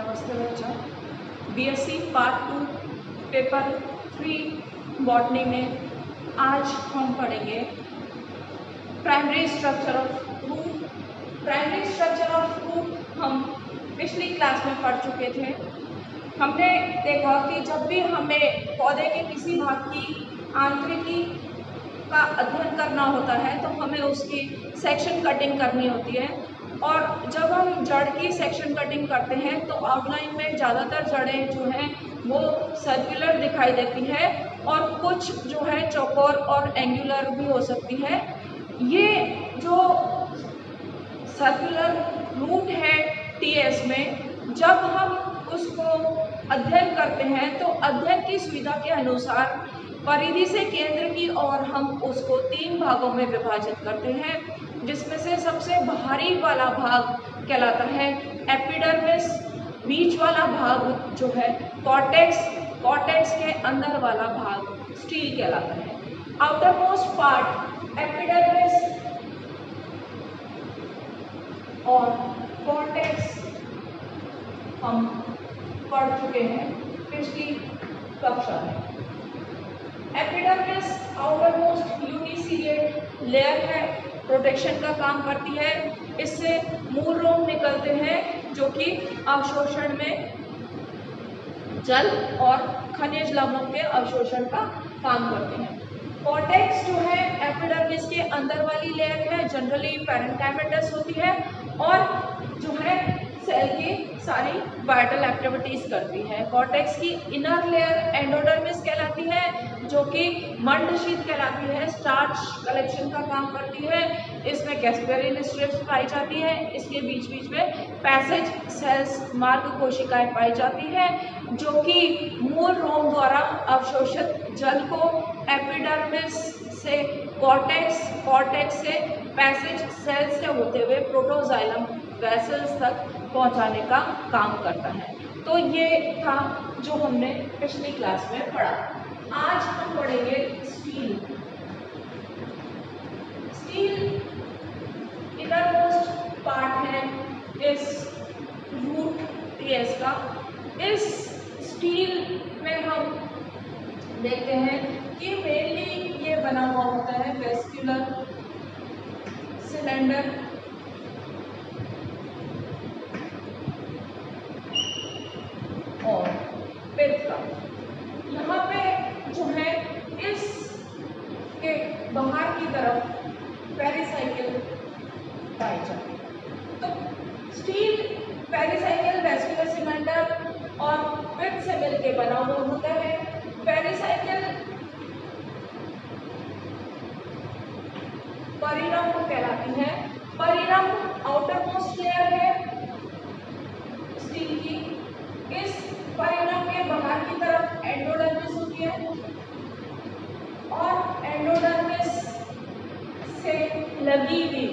नमस्ते बच्चा। BSc part 2 paper 3 botany में आज हम पढ़ेंगे primary structure of root. Primary structure of root हम पिछली क्लास में पढ़ चुके थे। हमने देखा कि जब भी हमें पौधे के किसी भाग की आंतरिकी का अध्ययन करना होता है तो हमें उसकी सेक्शन कटिंग करनी होती है, और जब हम जड़ की सेक्शन कटिंग करते हैं तो आउटलाइन में ज़्यादातर जड़ें जो हैं वो सर्कुलर दिखाई देती है और कुछ जो है चौकोर और एंगुलर भी हो सकती है। ये जो सर्कुलर रूट है टीएस में, जब हम उसको अध्ययन करते हैं तो अध्ययन की सुविधा के अनुसार परिधि से केंद्र की ओर हम उसको 3 भागों में विभाजित करते हैं, जिसमें से सबसे बाहरी वाला भाग कहलाता है एपिडर्मिस, बीच वाला भाग जो है कॉर्टेक्स, कॉर्टेक्स के अंदर वाला भाग स्टील कहलाता है। आउटर मोस्ट पार्ट एपिडर्मिस और कॉर्टेक्स हम पढ़ चुके हैं पिछली कक्षा में। एपिडर्मिस आउटर मोस्ट यूनिसिलिएट लेयर है, प्रोटेक्शन का काम करती है। इससे मूल रोम निकलते हैं जो कि अवशोषण में जल और खनिज लवणों के अवशोषण का काम करते हैं। कॉर्टेक्स जो है एपिडर्मिस के अंदर वाली लेयर है, जनरली पैरेन्काइमेटस होती है और जो है सेल की सारी वाइटल एक्टिविटीज करती है। कॉर्टेक्स की इनर लेयर एंडोडर्मिस कहलाती है, जो कि मंड शीट कहलाती है, स्टार्च कलेक्शन का काम करती है। इसमें कैस्पेरिन स्ट्रिप्स पाई जाती है। इसके बीच बीच में पैसेज सेल्स मार्ग कोशिकाएं पाई जाती है, जो कि मूल रोम द्वारा अवशोषित जल को एपिडर्मिस से कॉर्टेक्स, कॉर्टेक्स से पैसेज सेल से होते हुए प्रोटोजाइलम वेसल्स तक पहुंचाने का काम करता है। तो ये था जो हमने पिछली क्लास में पढ़ा। आज हम पढ़ेंगे steel. Steel inner most part है इस रूट टीएस का। इस स्टील में हम देखते हैं कि मेनली ये बना हुआ होता है वेस्क्यूलर सिलेंडर और पित्त का। यहाँ पे जो है इस के बाहर की तरफ पेरिसाइकिल पाई जाती है। तो स्टील पेरिसाइकिल वेस्क्यूलर सिलेंडर और पित्त से मिलकर बना हुआ होता है। पेरिसाइकिल परिरंभ कहलाती है। परिरंभ आउटर मोस्ट लेयर है स्टील की। इस परिरंभ के बाहर की तरफ एंडोडर्मिस होती है और एंडोडर्मिस से लगी हुई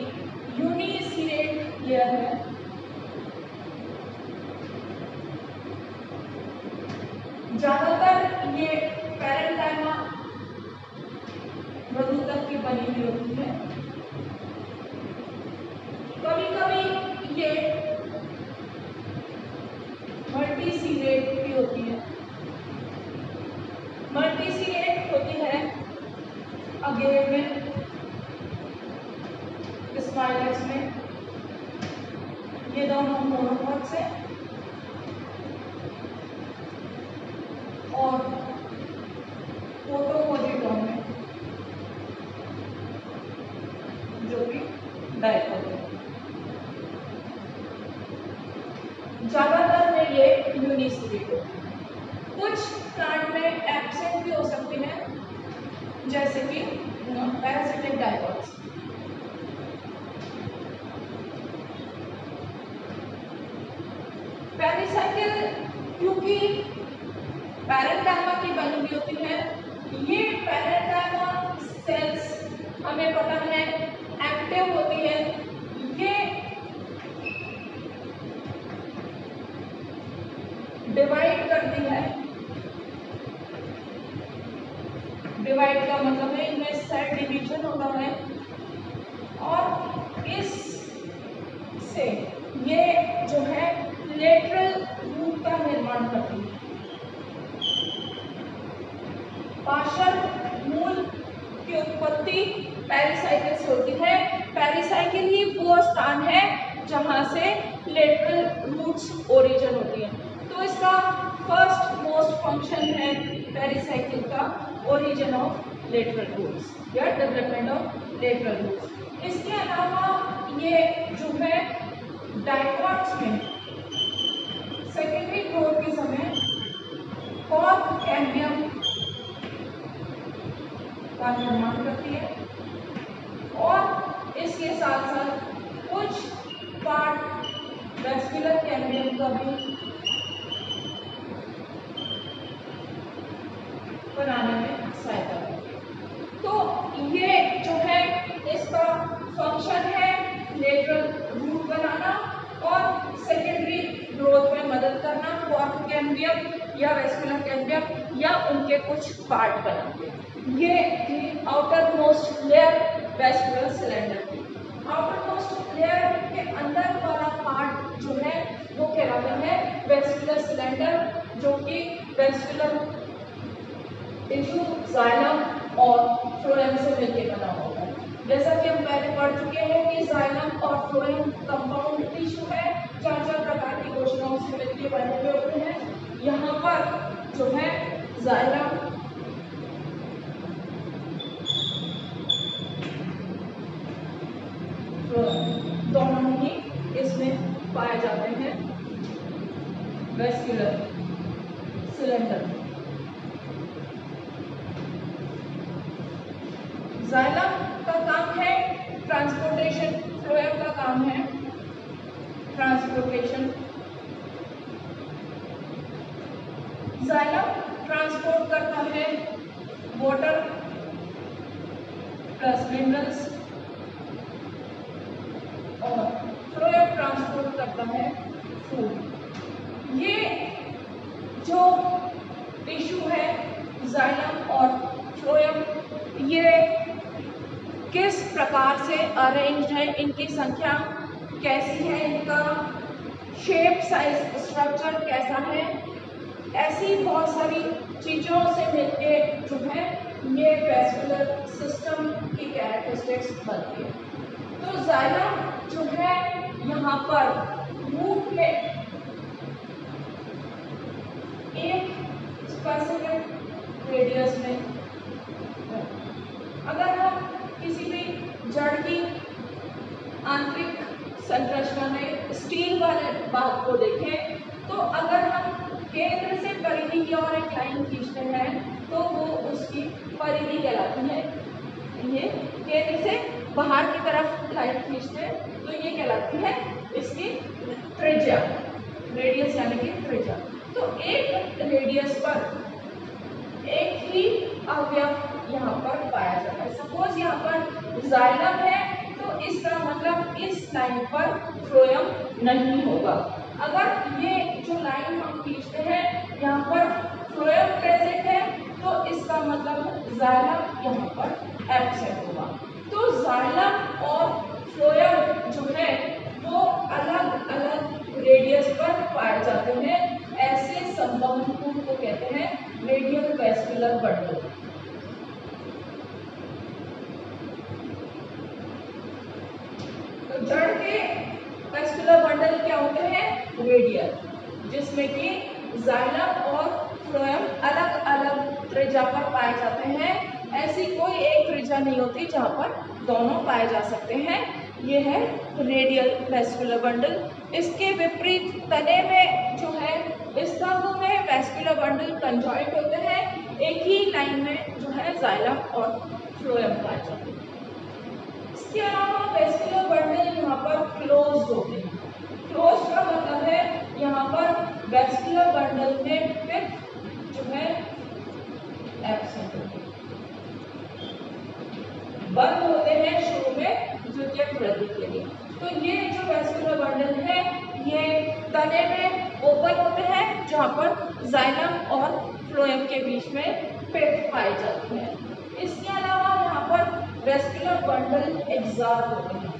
यूनिसिलेट लेयर है। ज्यादातर ये पैरेन्काइमा मृदुतक की बनी हुई होती है। कभी कभी ये मल्टीसिलेट भी होती है। मल्टीसिलेट होती है अगेर में, स्माइलस में, ये दोनों मोनोमर्स हैं, और फोटोमोजिटोन में जो कि डाइकोट है। ज्यादातर में ये यूनिसिलेट होती है। कुछ प्लांट में एब्सेंट भी हो सकती है, जैसे कि पैरासिटिक डाइकोट्स। पेरिसाइकिल क्योंकि पैरेन्काइमा की बनी हुई होती है, ये पैरेन्काइमा सेल्स हमें पता है एक्टिव होती है। ये डिवाइड करती है। डिवाइड का मतलब है इनमें सेल डिवीजन होता है, और इस से ये जो है लेटरल रूट होती, पेरिसाइकिल से होती है। पेरिसाइकिल ही वो स्थान है जहाँ से लेटरल रूट्स ओरिजिन होती है। तो इसका फर्स्ट मोस्ट फंक्शन है पेरिसाइकिल का ओरिजिन ऑफ लेटरल रूट्स या डेवलपमेंट ऑफ लेटरल रूट्स। इसके अलावा ये जो है डायकॉट्स में सेकेंडरी ग्रोथ के समय कॉर्क कैम्बियम का निर्माण करती है और इसके साथ साथ कुछ पार्ट वेस्कुलर कैम्बियम का भी बनाने में सहायता करती है। तो ये जो है इसका फंक्शन है लेटरल रूट बनाना और सेकेंडरी ग्रोथ में मदद करना, कॉर्क कैम्बियम या वेस्कुलर कैम्बियम या उनके कुछ पार्ट बनाते हैं। ये थी outer most layer vascular cylinder की। आउटर मोस्ट लेयर के अंदर वाला पार्ट जो है वो कहलाता है वेस्कुलर सिलेंडर, जो कि वेस्कुलर टिश्यू, जाइलम और फ्लोएम से मिलकर बना होता है। जैसा कि हम पहले पढ़ चुके हैं कि जाइलम और फ्लोएम कंपाउंड टिश्यू है, चार प्रकार की कोशिकाओं से मिलकर बने हुए होते हैं। यहाँ पर जो है जाइलम दोनों ही इसमें पाए जाते हैं वेस्कुलर सिलेंडर। जाइलम का काम है ट्रांसपोर्टेशन, फ्लोएम का काम है ट्रांसपोर्टेशन। जाइलम ट्रांसपोर्ट करता है वाटर प्लस मिनरल्स और फ्लोएम ट्रांसपोर्ट करता है फूड। ये जो टिश्यू है जाइलम और फ्लोएम, ये किस प्रकार से अरेंज्ड है, इनकी संख्या कैसी है, इनका शेप, साइज, स्ट्रक्चर कैसा है, ऐसी बहुत सारी चीज़ों से मिलके जो है ये वेस्कुलर सिस्टम की कैरेक्टरिस्टिक्स बनती है। तो जाइलम जो है यहाँ पर रूट में एक स्पेसिफिक रेडियस में, अगर हम किसी भी जड़ की आंतरिक संरचना में स्टील वाले भाग को देखें तो अगर हम केंद्र से परिधि की ओर एक लाइन खींचते हैं तो वो उसकी परिधि कहलाती है। ये केंद्र से बाहर की तरफ लाइन खींचते हैं तो ये कहलाती है इसकी त्रिज्या, रेडियस यानी कि त्रिज्या। तो एक रेडियस पर एक ही अवयव यहाँ पर पाया जाता है। सपोज यहाँ पर जाइलम है तो इसका मतलब इस लाइन पर फ्लोएम नहीं होगा। अगर ये जो लाइन हम खींचते हैं यहाँ पर फ्लोएम प्रेजेंट है तो इसका मतलब जाइलम यहाँ पर एब्सेंट होगा। तो जाइलम और फ्लोएम जो है वो अलग अलग रेडियस पर पाए जाते हैं। ऐसे संबंध को कहते हैं रेडियल वेस्कुलर बंडल। तो जड़ के वेस्कुलर बंडल क्या होते हैं? रेडियल, जिसमें कि जाइलम और फ्लोएम अलग अलग त्रिज्या पर पाए जाते हैं। ऐसी कोई एक त्रिज्या नहीं होती जहां पर दोनों पाए जा सकते हैं। ये है रेडियल वेस्कुलर बंडल। इसके विपरीत तने में जो है स्तंभ में वेस्कुलर बंडल कंजॉइंट होते हैं। एक ही लाइन में जो है जाइलम और फ्लोएम पाए जाते हैं। इसके अलावा वेस्कुलर बंडल यहाँ पर क्लोज होते हैं। क्लोज का मतलब है यहाँ पर वेस्कुलर बंडल में पिप जो है एब्सेंट होते हैं, बंद होते हैं शुरू में द्वितीयक वृद्धि के लिए। तो ये जो वेस्कुलर बंडल है ये तने में ओपन होते हैं जहाँ पर जाइलम और फ्लोएम के बीच में पिप पाई जाती है। इसके अलावा यहाँ पर वेस्कुलर बंडल एक्सार होते हैं।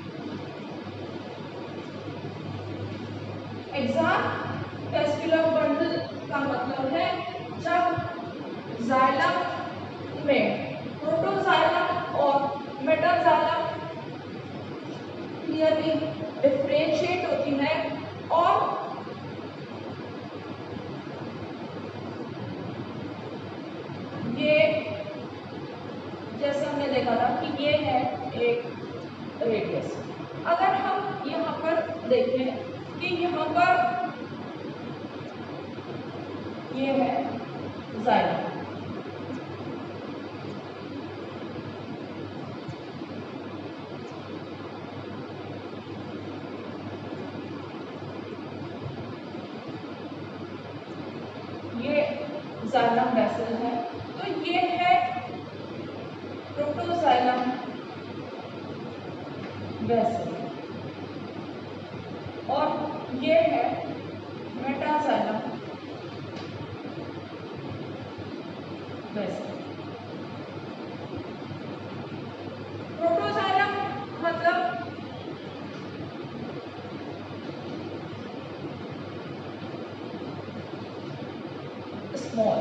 एक्सार वेस्कुलर बंडल का मतलब है जब जाइलम में प्रोटोजाइलम और ये है एक रेडियस। अगर हम यहाँ पर देखें कि यहाँ पर ये है जाइलम, ये जाइलम वेसल है। तो ये है प्रोटोजाइलम वेसल और ये है मेटाजाइलम वेसल। प्रोटोजाइलम मतलब स्मॉल,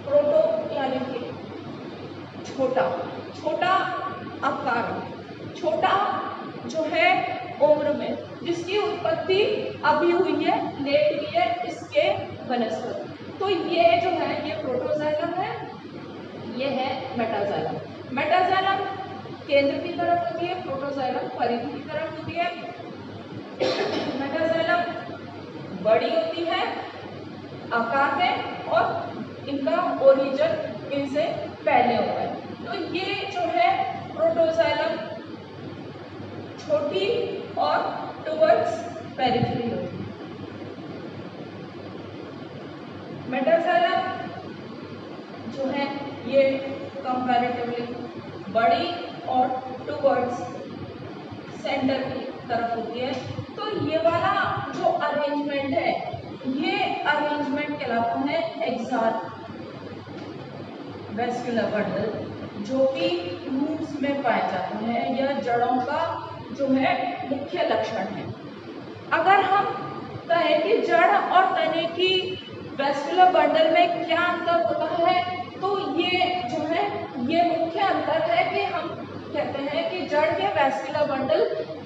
प्रोटो यानी कि छोटा, छोटा आकार, छोटा जो है उम्र में, जिसकी उत्पत्ति अभी हुई है, लेट हुई है इसके वनस्पति। तो ये जो है ये प्रोटोजाइलम है, ये है मेटाजाइलम। मेटाजाइलम केंद्र की तरफ होती है, प्रोटोजाइलम परिधि की तरफ होती है। मेटाजाइलम बड़ी होती है आकार में और इनका ओरिजिन इनसे पहले होता है। तो ये जो है प्रोटोजाइलम छोटी और टुवर्ड्स पेरिफेरी होती है। मेटाजाइलम जो है ये कंपैरेटिवली बड़ी और टुवर्ड्स सेंटर की तरफ होती है। तो ये वाला जो अरेंजमेंट है, ये अरेंजमेंट कहलाता है एक्सार वेस्कुलर बंडल, जो कि रूट्स में पाए जाते हैं या जड़ों का जो है मुख्य लक्षण है। अगर हम कहें कि जड़ और तने की वेस्कुलर बंडल में क्या अंतर होता है, तो ये जो है ये मुख्य अंतर है कि हम कहते हैं कि जड़ के वेस्कुलर बंडल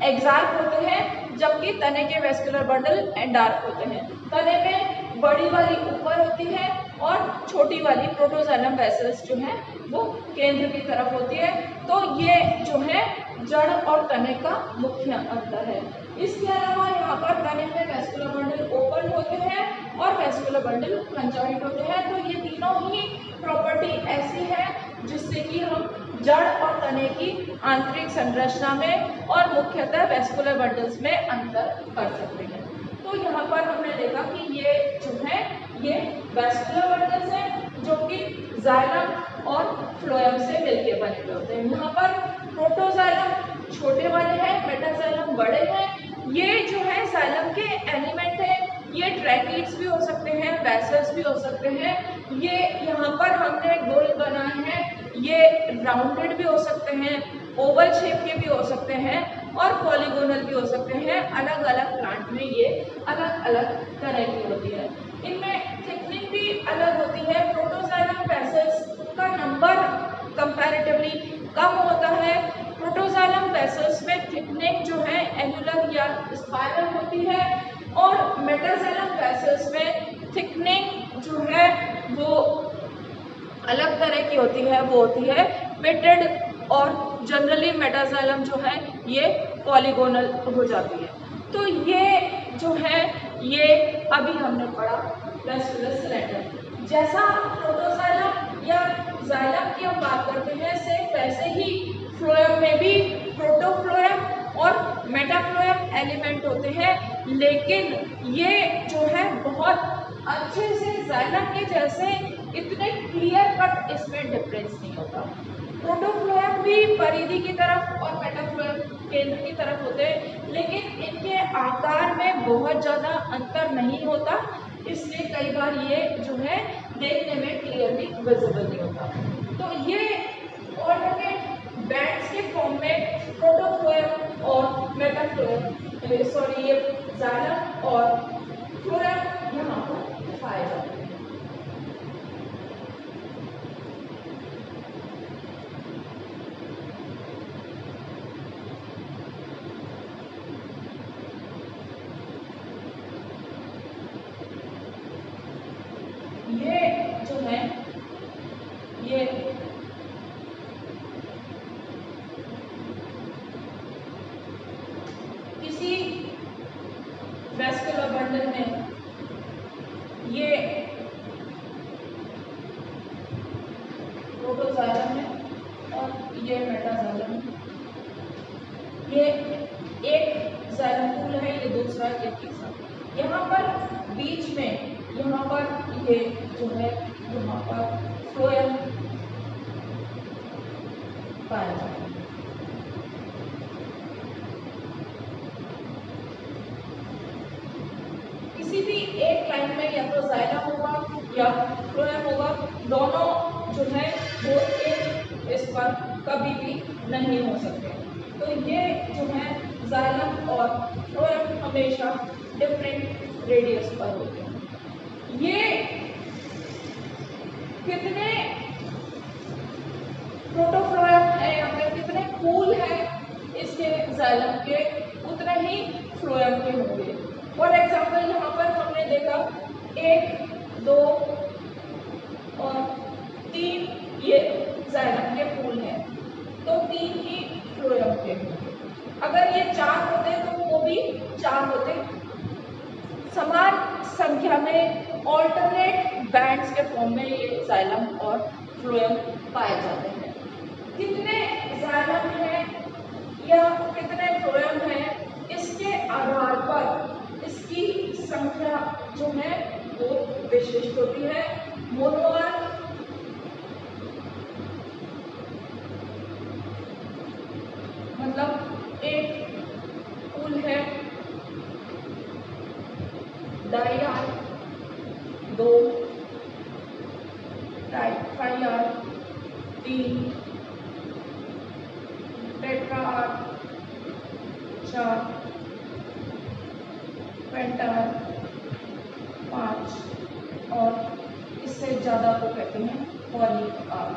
एक्सार्क होते हैं, जबकि तने के वेस्कुलर बंडल एंडार्क होते हैं। तने में बड़ी वाली ऊपर होती है और छोटी वाली प्रोटोजाइलम वेसल्स जो है वो केंद्र की तरफ होती है। तो ये जो है जड़ और तने का मुख्य अंतर है। इसके अलावा यहाँ पर तने में वेस्कुलर बंडल ओपन होते हैं और वेस्कुलर बंडल कंजॉइंट होते हैं। तो ये तीनों ही प्रॉपर्टी ऐसी है जिससे कि हम जड़ और तने की आंतरिक संरचना में और मुख्यतः वेस्कुलर बंडल्स में अंतर कर सकते हैं। तो यहाँ पर हमने देखा कि ये जो है ये वेस्कुलर बंडल्स हैं जो कि जाइलम और फ्लोएम से मिलकर बने हुए होते हैं। यहाँ पर प्रोटोजाइलम छोटे वाले हैं, मेटाजाइलम बड़े हैं। ये जो है जाइलम के एलिमेंट है, ये ट्रैकीड्स भी हो सकते हैं, वेसल्स भी हो सकते हैं। ये यहाँ पर हमने गोल बनाए हैं, ये राउंडेड भी हो सकते हैं, ओवल शेप के भी हो सकते हैं और पॉलीगोनल भी हो सकते हैं। अलग अलग प्लांट में ये अलग अलग तरह की होती है। इनमें थिकनिंग भी अलग होती है। प्रोटोजाइलम वेसल्स का नंबर कंपैरेटिवली कम होता है। प्रोटोजाइलम वेसल्स में थिकनिंग जो है एनुलर या स्पाइरल होती है और मेटाजाइलम वेसल्स में थिकनिंग जो है वो अलग तरह की होती है, वो होती है पेटेड और जनरली मेटाजाइलम जो है ये पॉलीगोनल हो जाती है। तो ये जो है ये अभी हमने पढ़ा वेस्कुलर सिलेंडर। जैसा प्रोटोजाइलम या जाइलम की हम बात करते हैं सेम वैसे ही फ्लोएम में भी प्रोटोफ्लोएम और मेटाफ्लोएम एलिमेंट होते हैं, लेकिन ये जो है बहुत अच्छे से जाइलम के जैसे इतने क्लियर कट इसमें डिफरेंस नहीं होता। प्रोटोफ्लोएम भी परिधि की तरफ और मेटाफ्लोएम केंद्र की तरफ होते हैं, लेकिन इनके आकार में बहुत ज़्यादा अंतर नहीं होता, इसलिए कई बार ये जो है देखने में क्लियरली विजिबल नहीं होता। तो ये ऑल्टरनेट बैंड्स के फॉर्म में प्रोटोफ्लोएम और मेटाफ्लोएम सॉरी ये जाइलम और फ्लोएम यहाँ पर पाए जाते हैं। ये जो है ये ये मेटाजाइलम, ये एक जाइलम पूल है, ये दूसरा, ये तीसरा। यहाँ पर बीच में यहाँ पर ये जो है यहाँ पर फ्लोएम पाया जाता है। किसी भी एक लाइन में या तो जाइलम होगा या फ्लोएम होगा, दोनों जो है वो एक इस पर कभी भी नहीं हो सकते। तो ये जो है जाइलम और फ्लोएम हमेशा डिफरेंट रेडियस पर होते हैं। ये कितने प्रोटोफ्लोएम है या फिर कितने पूल है इसके जाइलम के, उतने ही फ्लोएम के होंगे। फॉर एग्जाम्पल यहाँ पर हमने देखा 1, 2 और 3 ये जाइलम के पूल हैं, तो 3 ही फ्लोएम के होंगे। अगर ये 4 होते तो वो भी 4 होते। समान संख्या में ऑल्टरनेट बैंड्स के फॉर्म में ये जाइलम और फ्लोएम पाए जाते हैं। कितने जाइलम हैं या कितने फ्लोएम हैं, इसके आधार पर इसकी संख्या जो है वो विशिष्ट होती है। मोनोमर मतलब एक पूल है, डाइआर 2, ट्राइआर 3, टेट्राआर 4, पेंटाआर 5 और इससे ज़्यादा को कहते हैं पॉलीआर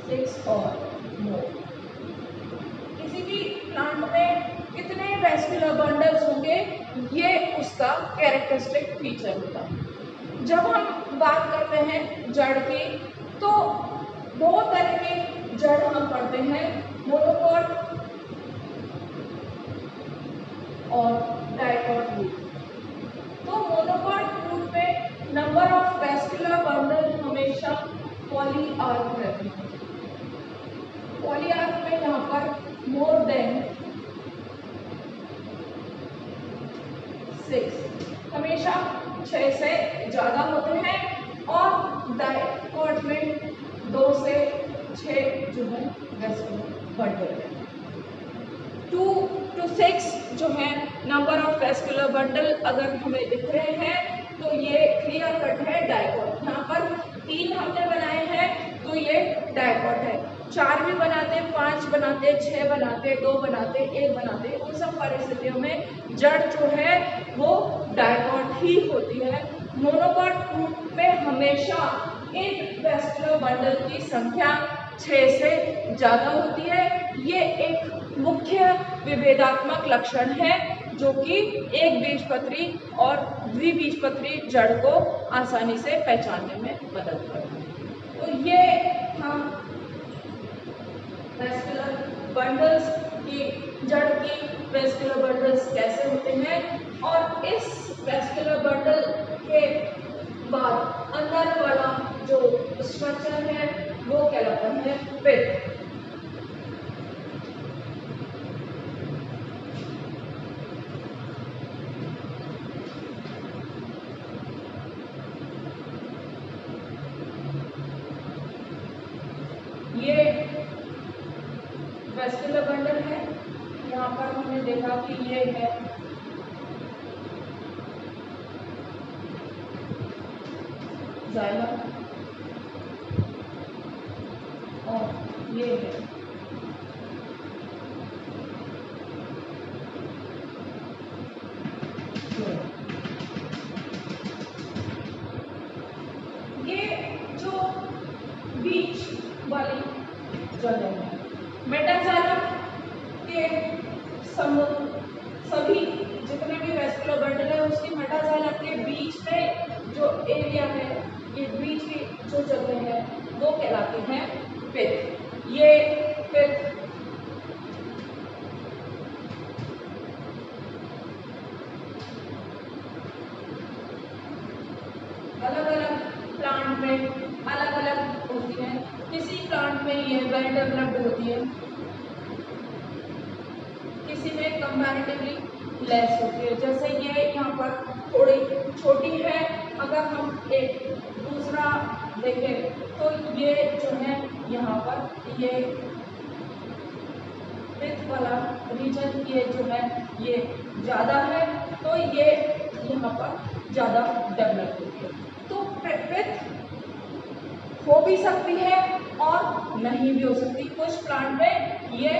6 और मोर। किसी भी प्लांट में कितने वैस्कुलर बंडल्स होंगे, ये उसका कैरेक्टरिस्टिक फीचर होता है। जब हम बात करते हैं जड़ की, तो 2 तरह के जड़ हम पढ़ते हैं, मोनोकॉट और डाइकॉट रूट। तो मोनोकॉट रूट में नंबर ऑफ वैस्कुलर बंडल हमेशा पॉलीआर्क रहते हैं। पॉलीआर्क में यहाँ पर मोर देन 6 हमेशा 6 से ज़्यादा होते हैं, और डाइकॉट में 2 से 6 जो है वैस्कुलर बंडल है। 2 to 6 जो है नंबर ऑफ वैस्कुलर बंडल अगर हमें दिख रहे हैं तो ये क्लियर कट है डाइकॉट। यहाँ पर 3 हमने बनाए हैं तो ये डाइकॉट है। 4 भी बनाते, 5 बनाते, 6 बनाते, 2 बनाते, 1 बनाते, उन सब परिस्थितियों में जड़ जो है वो डाइकॉट ही होती है। मोनोकॉट रूट में हमेशा इन वैस्कुलर बंडल की संख्या 6 से ज़्यादा होती है। ये एक मुख्य विभेदात्मक लक्षण है जो कि एक बीजपत्री और द्विबीजपत्री जड़ को आसानी से पहचानने में मदद करता है। तो ये हम वैस्कुलर बंडल्स की, जड़ की वैस्कुलर बंडल्स कैसे होते हैं, और इस वैस्कुलर बंडल के बाद अंदर वाला जो स्ट्रक्चर है वो कहलाता है पिथ। ये वैस्कुलर बंडल है। यहाँ पर हमने देखा कि ये है जाइलम और ये है ये जो बीच वाली जगह है। मेटाजाइलम के सभी जितने भी वैस्कुलर बंडल है उसकी मेटाजाइलम के बीच में जो एरिया है, ये बीच की जो जगह है वो कहलाते हैं पिथ। ये पिथ अलग अलग प्लांट में अलग अलग होती हैं। किसी प्लांट में ये वेल डेवलप्ड होती है, किसी में कंपैरेटिवली लेस होती है। जैसे ये यहाँ पर थोड़ी छोटी है, अगर हम एक दूसरा देखें तो ये जो है यहाँ पर ये पिथ वाला रीजन ये जो है ये ज़्यादा है, तो ये यहाँ पर ज़्यादा डेवलप होती है। तो पिथ हो भी सकती है और नहीं भी हो सकती। कुछ प्लांट में ये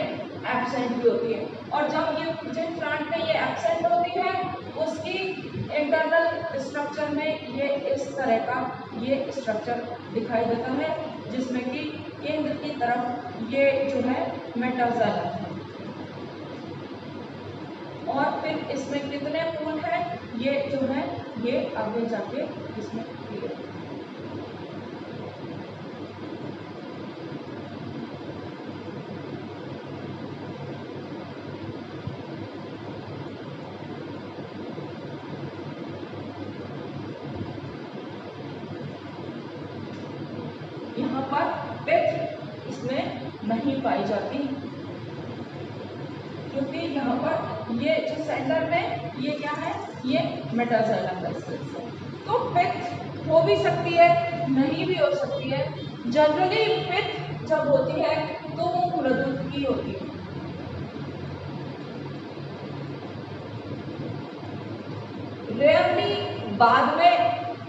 एब्सेंट भी होती है, और जब ये जिन प्लांट में ये एब्सेंट होती है उसकी इंटरनल स्ट्रक्चर में ये इस तरह का ये स्ट्रक्चर दिखाई देता है, जिसमें कि केंद्र की तरफ ये जो है मेटाजाइलम है। और फिर इसमें कितने फूल हैं ये जो है ये आगे जाके इसमें क्लियर है। यहाँ पर पिथ इसमें नहीं पाई जाती, क्योंकि यहाँ पर ये जो सेंटर में ये क्या है ये मेटाजाइलम का सेल्स है। तो पिथ हो भी सकती है, नहीं भी हो सकती है। जनरली पिथ जब होती है तो वो मृदुत की होती है। रेयरली बाद में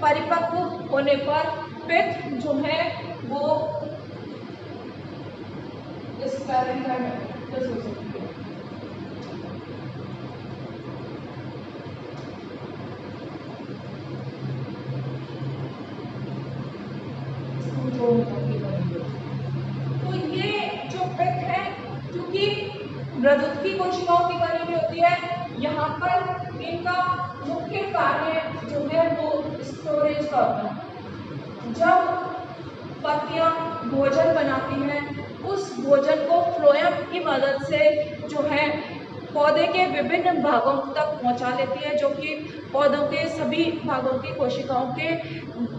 परिपक्व होने पर पिथ जो है वो इस पैरेंकाइमेटस हो सकती है। तो ये जो पिथ है, क्योंकि मृदुत कोशिकाओं की बनी हुई होती है, यहाँ पर इनका मुख्य कार्य जो है वो स्टोरेज का होता है। जब पत्तियां भोजन बनाती हैं, उस भोजन को फ्लोएम की मदद से जो है पौधे के विभिन्न भागों तक पहुंचा लेती है, जो कि पौधों के सभी भागों की कोशिकाओं के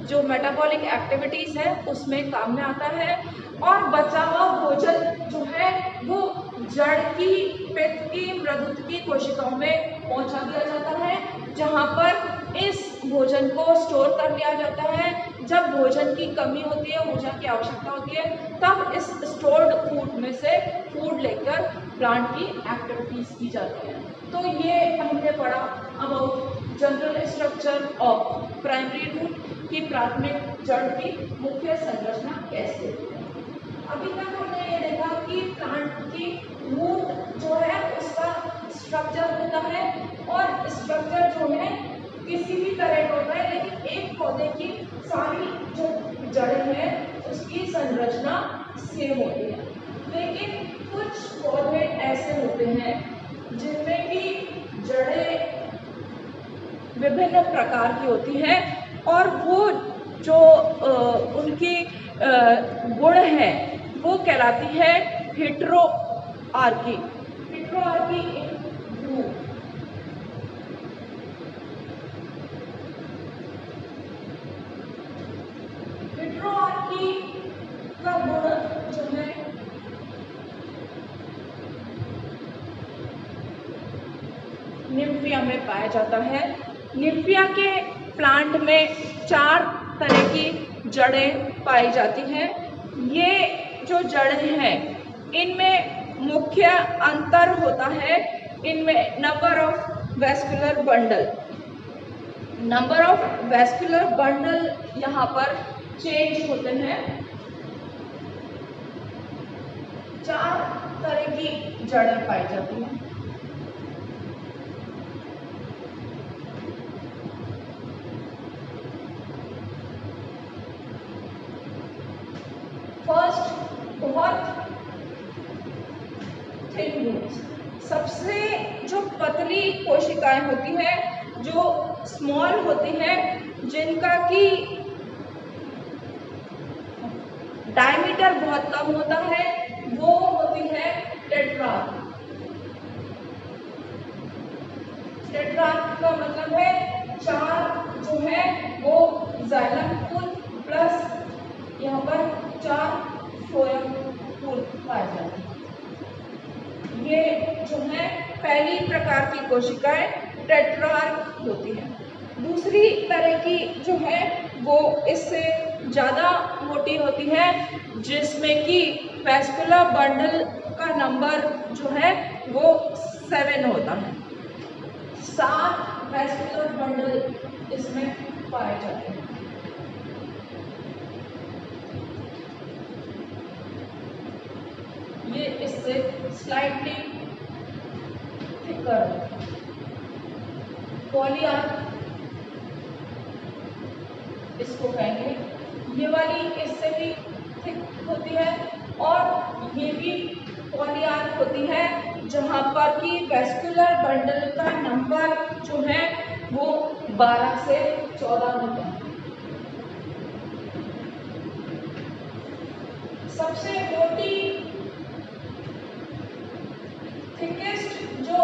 जो मेटाबॉलिक एक्टिविटीज है उसमें काम में आता है। और बचा हुआ भोजन जो है वो जड़ की पित्त की मृदुत की कोशिकाओं में पहुंचा दिया जाता है, जहां पर इस भोजन को स्टोर कर लिया जाता है। जब भोजन की कमी होती है, ऊर्जा की आवश्यकता होती है, तब इस स्टोर्ड फूड में से फूड लेकर प्लांट की एक्टिविटीज की जाती है। तो ये हमने पढ़ा about general structure of primary root की प्राथमिक जड़ की मुख्य संरचना कैसे होती है। अभी तक हमने ये देखा कि प्लांट की रूट जो है उसका स्ट्रक्चर होता है, और स्ट्रक्चर जो है किसी भी तरह का होता है, लेकिन एक पौधे की सारी जो जड़ें हैं उसकी संरचना सेम होती है। लेकिन कुछ पौधे ऐसे होते हैं जिनमें की जड़ें विभिन्न प्रकार की होती हैं, और वो जो उनकी गुण है वो कहलाती है हेटेरोआर्की। हेटेरोआर्की एक ग्रुप। हेटेरोआर्की का गुण जो है निम्फिया में पाया जाता है। निम्फिया के प्लांट में 4 तरह की जड़ें पाई जाती हैं। ये जो जड़ें हैं इनमें मुख्य अंतर होता है इनमें number of vascular bundle. Number of vascular bundle यहाँ पर चेंज होते हैं। 4 तरह की जड़ें पाई जाती हैं। फर्स्ट, बहुत थिन रूट्स। सबसे जो पतली कोशिकाएं होती हैं, जो स्मॉल होती हैं, जिनका की डायमीटर बहुत कम होता है, वो होती है टेट्रार्क। टेट्रार्क का मतलब है 4 जो है वो जाइलम फूल प्लस पहली प्रकार की कोशिकाएं टेट्रार्क होती हैं। दूसरी तरह की जो है वो इससे ज़्यादा मोटी होती है, जिसमें कि वैस्कुलर बंडल का नंबर जो है वो 7 होता है। 7 वैस्कुलर बंडल इसमें पाए जाते हैं। ये इससे स्लाइटली थिकर पॉलीआर्क इसको कहेंगे। ये वाली इससे भी थिक होती है और ये भी पॉलीआर्क होती है, जहाँ पर कि वैस्कुलर बंडल का नंबर जो है वो 12 से 14 होता है। सबसे मोटी थिकेस्ट जो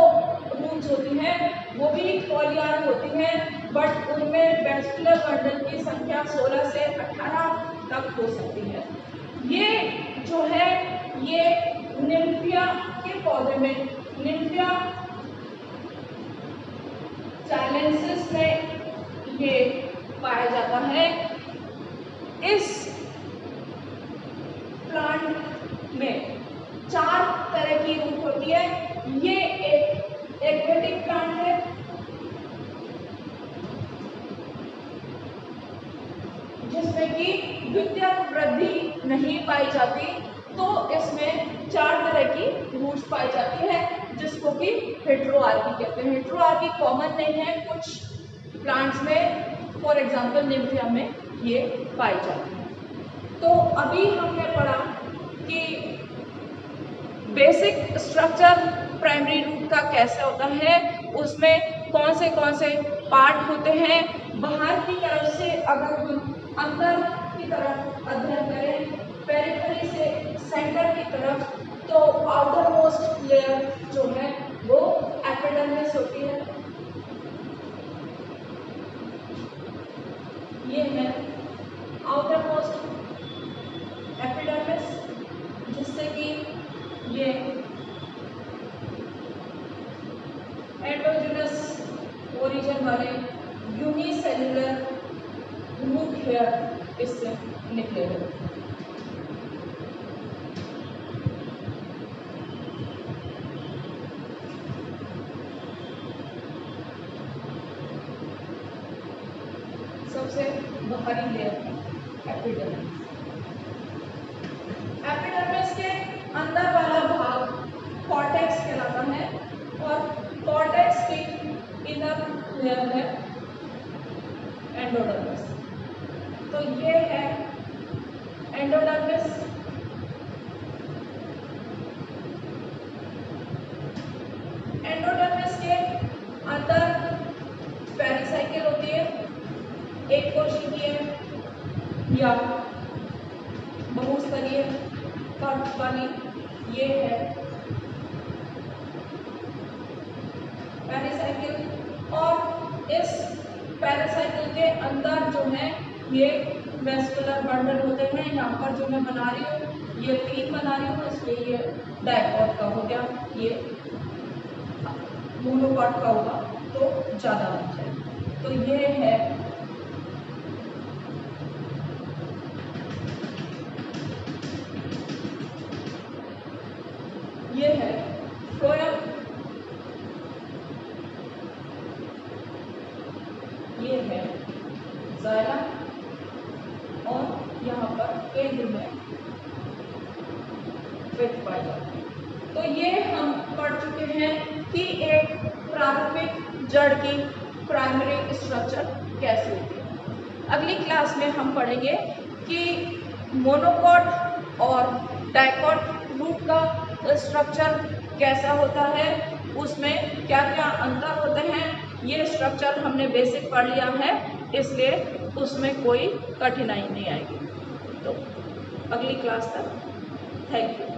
रूट्स होती हैं वो भी पॉलीआर्क होती हैं, बट उनमें वैस्कुलर बंडल की संख्या 16 से 18 तक हो सकती है। ये जो है ये निम्फिया के पौधे में, निम्फिया चाइनेंसिस में ये पाया जाता है। इस प्लांट में 4 तरह की रूट होती है। ये एक एक्वेटिक प्लांट है, जिसमें कि द्वितीयक वृद्धि नहीं पाई जाती, तो इसमें 4 तरह की रूट्स पाई जाती है, जिसको कि हेटेरोआर्की कहते हैं। हेटेरोआर्की कॉमन नहीं है, कुछ प्लांट्स में फॉर एग्जांपल निम्फिया में ये पाई जाती है। तो अभी हमने पढ़ा कि बेसिक स्ट्रक्चर प्राइमरी रूट का कैसे होता है, उसमें कौन से पार्ट होते हैं। बाहर की तरफ से अगर हम अंदर की तरफ अध्ययन करें, पेरिफेरी से सेंटर की तरफ, तो आउटर मोस्ट लेयर जो है वो एपिडर्मिस होती है। ये है आउटर मोस्ट एपिडर्मिस, जिससे कि ये एंडोजिनस ओरिजिन वाले यूनिसेल्युलर रूट हेयर इससे निकले हैं। सबसे बाहरी लेयर एपिडर्मिस। एपिडर्मिस के अंदर वाला भाग कॉर्टेक्स कहलाता है और कॉर्टेक्स की इनर लेयर है एंडोडर्मिस। तो ये है एंडोडर्मिस। एंडोडर्मिस के अंदर पेरिसाइकिल होती है, एक कोशिकीय या बहुस्तरीय परत वाली। ये है पेरिसाइकिल और इस पेरिसाइकिल के अंदर जो है ये वैस्कुलर बंडल होते हैं। यहाँ पर जो मैं बना रही हूँ ये 3 बना रही हूँ, इसलिए ये डाइकॉट का हो गया, ये मोनोकॉट का होगा तो ज़्यादा बन जाए। तो ये है फ्लोएम, ये है जाइलम और यहाँ पर केंद्र में विथ पाई जाती है। तो ये हम पढ़ चुके हैं कि एक प्रारंभिक जड़ की प्राइमरी स्ट्रक्चर कैसे होती है। अगली क्लास में हम पढ़ेंगे कि मोनोकॉट और डाइकॉट रूट का स्ट्रक्चर कैसा होता है, उसमें क्या क्या अंतर होते हैं। ये स्ट्रक्चर हमने बेसिक पढ़ लिया है, इसलिए उसमें कोई कठिनाई नहीं आएगी। तो अगली क्लास तक थैंक यू।